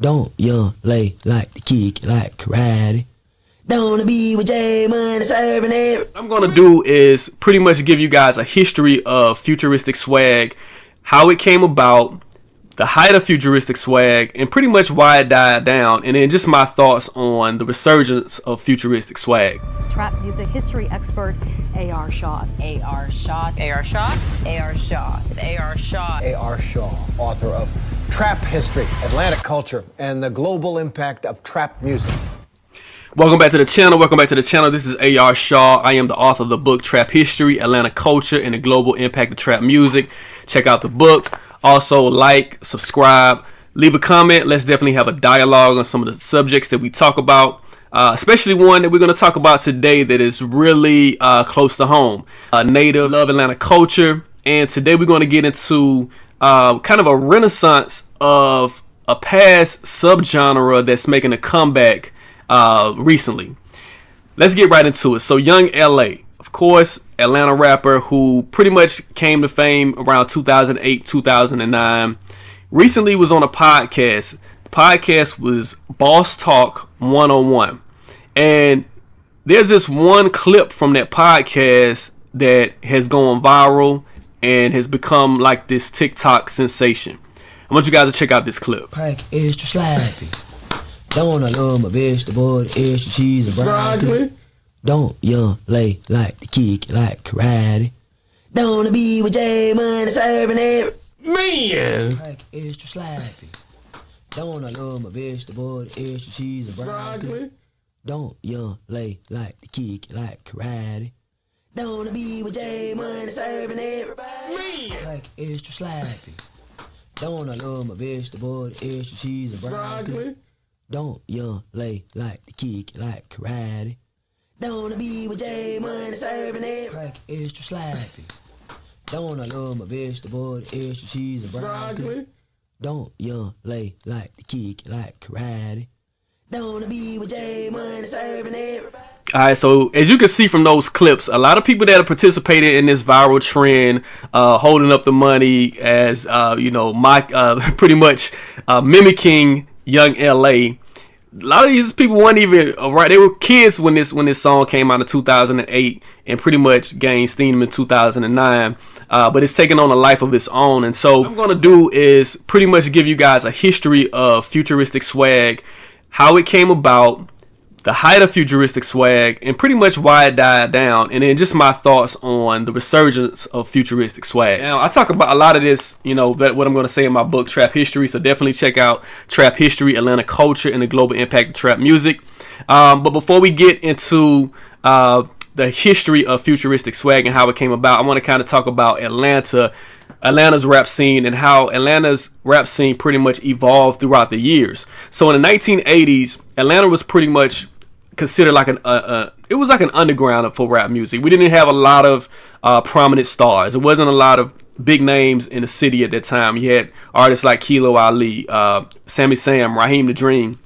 Don't young lay like the kick like karate. Don't wanna be with J Money serving it. What I'm gonna do is pretty much give you guys a history of Futuristic Swag, how it came about, the height of Futuristic Swag, and pretty much why it died down, and then just my thoughts on the resurgence of Futuristic Swag. Trap music history expert A.R. Shaw. A.R. Shaw. A.R. Shaw. A.R. Shaw. A.R. Shaw. A.R. Shaw, author of Trap History, Atlantic Culture, and the Global Impact of Trap Music. Welcome back to the channel. This is A.R. Shaw. I am the author of the book Trap History, Atlanta Culture, and the Global Impact of Trap Music. Check out the book. Also, like, subscribe, leave a comment. Let's definitely have a dialogue on some of the subjects that we talk about, especially one that we're going to talk about today that is really close to home. Native love Atlanta culture. And today we're going to get into kind of a renaissance of a past subgenre that's making a comeback recently. Let's get right into it. So Young LA, of course, Atlanta rapper who pretty much came to fame around 2008, 2009, recently was on a podcast. The podcast was Boss Talk 101. And there's this one clip from that podcast that has gone viral and has become like this TikTok sensation. I want you guys to check out this clip. Pack extra sloppy. Don't I love my vegetable, the extra cheese and broccoli. Don't young lay like the kick like karate. Don't wanna be with J Money serving it. Man! Pack extra sloppy. Don't I love my vegetable, the extra cheese and broccoli. Don't young lay like the kick like karate. Don't wanna be with J Money serving everybody. Man! Pack extra sloppy. Don't I love my vegetable, the extra cheese and broccoli. Don't young lay like the kick like karate. Don't wanna be with J Money serving it. Pack extra sloppy. Don't I love my vegetable, the extra cheese and broccoli. Don't young lay like the kick like karate. Don't wanna be with J Money serving it. Alright, so as you can see from those clips, a lot of people that are participating in this viral trend, holding up the money as pretty much mimicking Young LA. A lot of these people weren't even right. They were kids when this song came out in 2008 and pretty much gained steam in 2009. But it's taken on a life of its own. And so what I'm gonna do is pretty much give you guys a history of Futuristic Swag, how it came about, the height of Futuristic Swag, and pretty much why it died down, and then just my thoughts on the resurgence of Futuristic Swag. Now, I talk about a lot of this, that what I'm going to say in my book, Trap History, so definitely check out Trap History, Atlanta Culture, and the Global Impact of Trap Music. But before we get into the history of Futuristic Swag and how it came about, I want to kind of talk about Atlanta's rap scene and how Atlanta's rap scene pretty much evolved throughout the years. So in the 1980s, Atlanta was pretty much considered like it was like an underground for rap music. We didn't have a lot of prominent stars. It wasn't a lot of big names in the city at that time. You had artists like Kilo Ali, Sammy Sam, Raheem the Dream,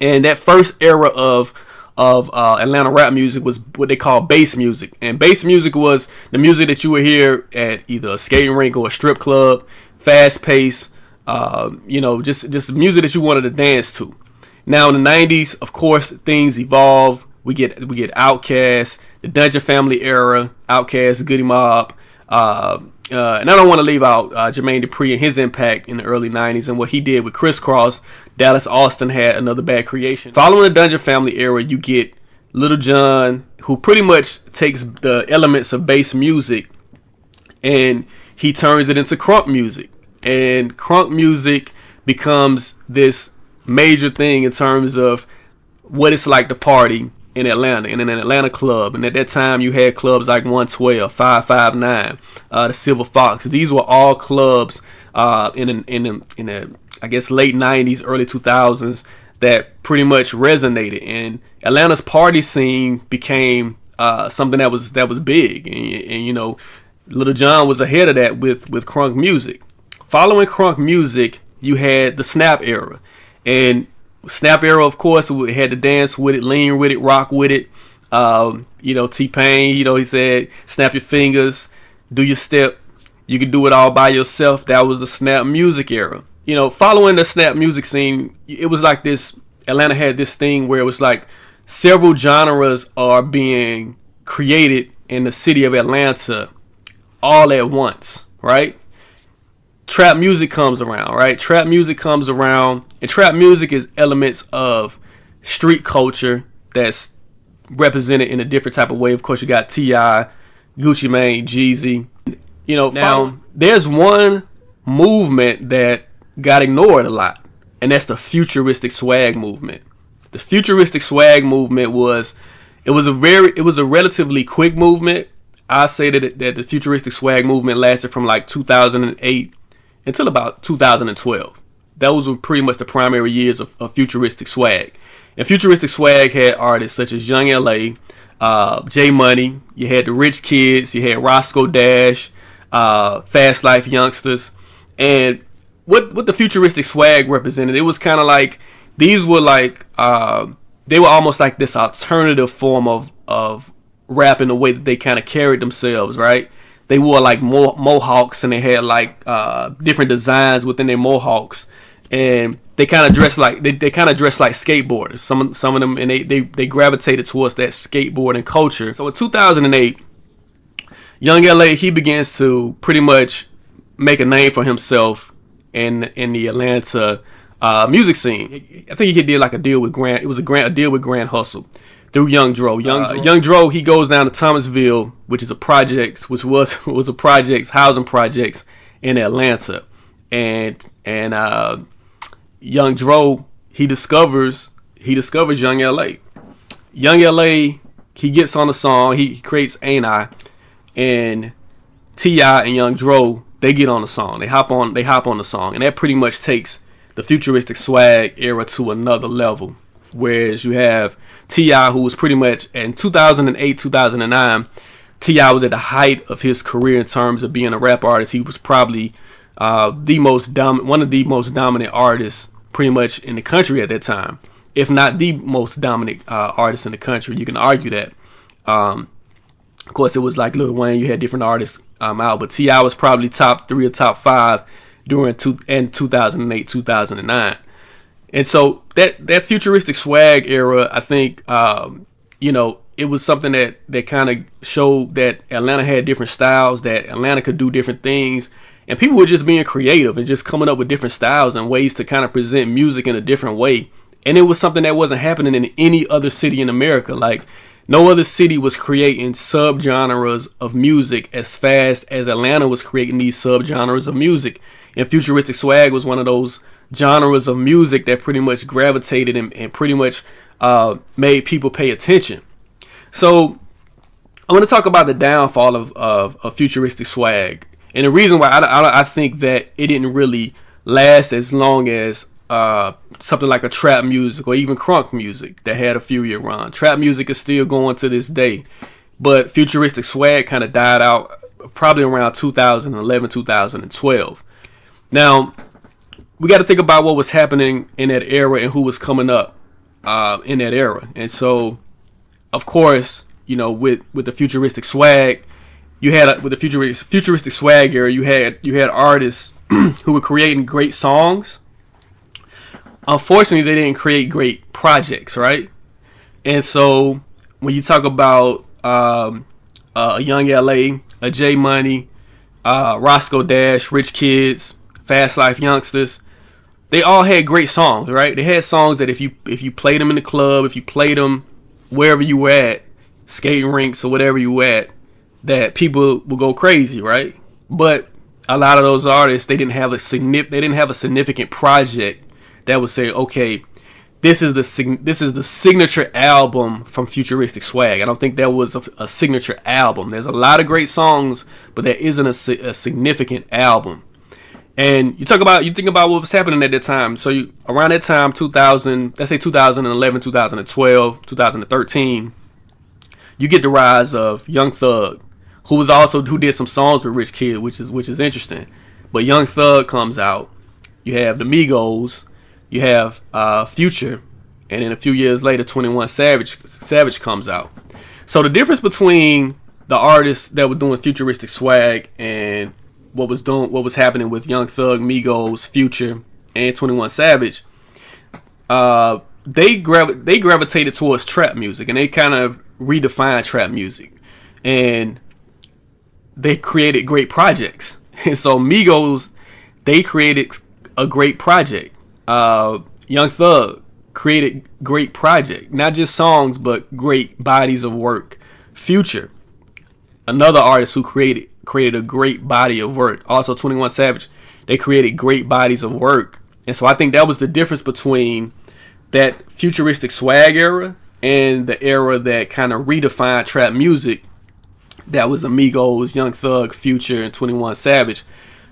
and that first era of Atlanta rap music was what they call bass music. And bass music was the music that you would hear at either a skating rink or a strip club, fast paced, just music that you wanted to dance to. Now in the 90s, of course, things evolve. We get Outkast, the Dungeon Family era, Outkast, Goody Mob, and I don't want to leave out Jermaine Dupri and his impact in the early 90s and what he did with Criss Cross. Dallas Austin had Another Bad Creation. Following the Dungeon Family era, you get Lil Jon, who pretty much takes the elements of bass music and he turns it into crunk music. And crunk music becomes this major thing in terms of what it's like to party in Atlanta, in an Atlanta club. And at that time you had clubs like 112, 559, the Silver Fox. These were all clubs in the I guess late 90s, early 2000s that pretty much resonated, and Atlanta's party scene became something that was big, and Lil Jon was ahead of that with crunk music. Following crunk music, you had the Snap era. And Snap era, of course, we had to dance with it, lean with it, rock with it. T-Pain, he said, snap your fingers, do your step. You can do it all by yourself. That was the Snap music era. following the snap music scene, it was like this. Atlanta had this thing where it was like several genres are being created in the city of Atlanta all at once, right? Trap music comes around, right? Trap music comes around, and trap music is elements of street culture that's represented in a different type of way. Of course, you got T.I., Gucci Mane, Jeezy. Now there's one movement that got ignored a lot, and that's the futuristic swag movement. The futuristic swag movement was a relatively quick movement. I say that the futuristic swag movement lasted from like 2008 until about 2012. Those were pretty much the primary years of futuristic swag. And futuristic swag had artists such as Young L.A., J Money. You had the Rich Kids. You had Roscoe Dash, Fast Life Youngsters. And what the futuristic swag represented, it was kind of like these were like they were almost like this alternative form of rap in the way that they kind of carried themselves, right? They wore like mohawks, and they had like different designs within their mohawks, and they kind of dressed like they kind of dressed like skateboarders. Some of them, and they gravitated towards that skateboarding culture. So in 2008, Young L.A., he begins to pretty much make a name for himself in the Atlanta music scene. I think he did like a deal with Grant. It was a deal with Grand Hustle through Young Dro. Young Dro, he goes down to Thomasville, which is was a projects, housing projects in Atlanta, and Young Dro, he discovers Young L.A. Young L.A., he gets on the song, he creates Ain't I, and T.I. and Young Dro, they get on the song. They hop on the song, and that pretty much takes the futuristic swag era to another level. Whereas you have T.I., who was pretty much in 2008, 2009, T.I. was at the height of his career in terms of being a rap artist. He was probably one of the most dominant artists pretty much in the country at that time, if not the most dominant artist in the country. You can argue that. Of course, it was like Lil Wayne. You had different artists out, but T.I. was probably top 3 or top 5 during 2008, 2009. And so that futuristic swag era, I think, it was something that kind of showed that Atlanta had different styles, that Atlanta could do different things, and people were just being creative and just coming up with different styles and ways to kind of present music in a different way. And it was something that wasn't happening in any other city in America. Like, no other city was creating subgenres of music as fast as Atlanta was creating these subgenres of music. And futuristic swag was one of those genres of music that pretty much gravitated and pretty much made people pay attention. So I'm going to talk about the downfall of futuristic swag, and the reason why I think that it didn't really last as long as something like a trap music or even crunk music that had a few year run. Trap music is still going to this day, but futuristic swag kind of died out probably around 2011, 2012. Now, we got to think about what was happening in that era and who was coming up in that era. And so, of course, with the futuristic swag, with the futuristic swag era, you had artists who were creating great songs. Unfortunately, they didn't create great projects, right? And so, when you talk about a Young L.A., a J Money, Roscoe Dash, Rich Kids, Fast Life Youngsters, they all had great songs, right? They had songs that if you played them in the club, if you played them wherever you were at, skating rinks or whatever you were at, that people would go crazy, right? But a lot of those artists, they didn't have a significant project that would say, okay, this is the signature album from Futuristic Swag. I don't think there was a signature album. There's a lot of great songs, but there isn't a significant album. And you think about what was happening at that time. So around that time, 2011, 2012, 2013, you get the rise of Young Thug, who did some songs with Rich Kid, which is interesting. But Young Thug comes out. You have the Migos, you have Future, and then a few years later, 21 Savage comes out. So the difference between the artists that were doing futuristic swag and what was happening with Young Thug, Migos, Future, and 21 Savage, they gravitated towards trap music, and they kind of redefined trap music, and they created great projects. And so Migos, they created a great project. Young Thug created great project, not just songs but great bodies of work. Future, another artist who created a great body of work. Also 21 Savage, they created great bodies of work. And so I think that was the difference between that futuristic swag era and the era that kind of redefined trap music. That was the Migos, Young Thug, Future, and 21 Savage.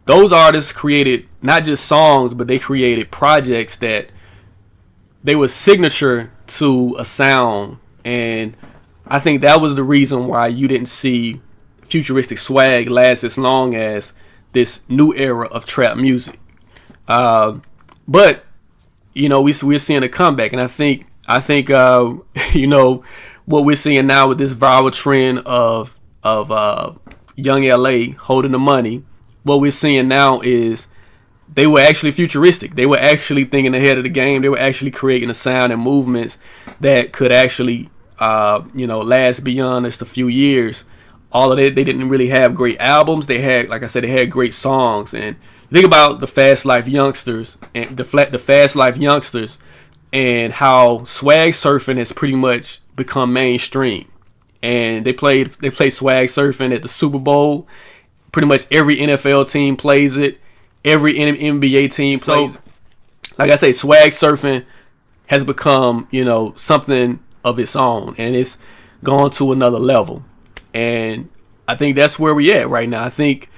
Those artists created not just songs, but they created projects that they were signature to a sound. And I think that was the reason why you didn't see Futuristic Swag last as long as this new era of trap music. But you know, we're seeing a comeback, and I think you know, what we're seeing now with this viral trend of Young LA holding the money. What we're seeing now is they were actually futuristic. They were actually thinking ahead of the game. They were actually creating a sound and movements that could actually last beyond just a few years. All of it, they didn't really have great albums. They had, like I said, they had great songs. And think about the Fast Life Youngsters and the Fast Life Youngsters and how swag surfing has pretty much become mainstream. And they played swag surfing at the Super Bowl. Pretty much every NFL team plays it. Every NBA team plays it. Like I say, swag surfing has become, something of its own, and it's gone to another level. And I think that's where we at right now. I think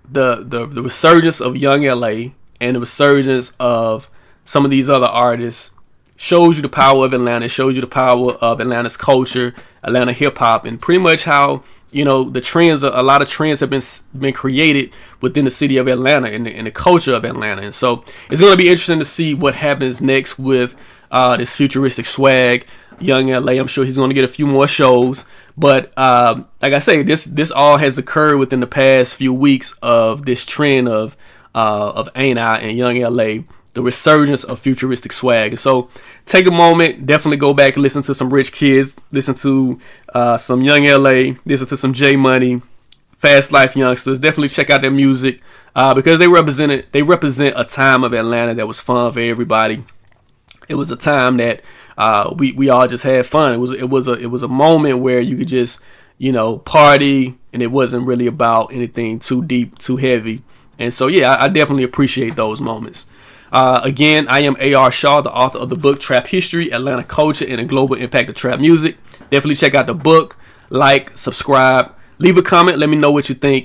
the resurgence of Young LA and the resurgence of some of these other artists shows you the power of Atlanta, shows you the power of Atlanta's culture, Atlanta hip hop, and pretty much how a lot of trends have been created within the city of Atlanta and the culture of Atlanta. And so it's going to be interesting to see what happens next with this Futuristic Swag, Young LA. I'm sure he's going to get a few more shows. But like I say, this all has occurred within the past few weeks of this trend of Ain't I and Young LA, the resurgence of Futuristic Swag. And so take a moment, definitely go back and listen to some Rich Kids, listen to some Young LA, listen to some J Money, Fast Life Youngsters. Definitely check out their music because they represent a time of Atlanta that was fun for everybody. It was a time that we all just had fun. It was a moment where you could just party, and it wasn't really about anything too deep, too heavy. And so yeah, I definitely appreciate those moments. Again, I am A.R. Shaw, the author of the book Trap History, Atlanta Culture, and the Global Impact of Trap Music. Definitely check out the book, like, subscribe, leave a comment, let me know what you think.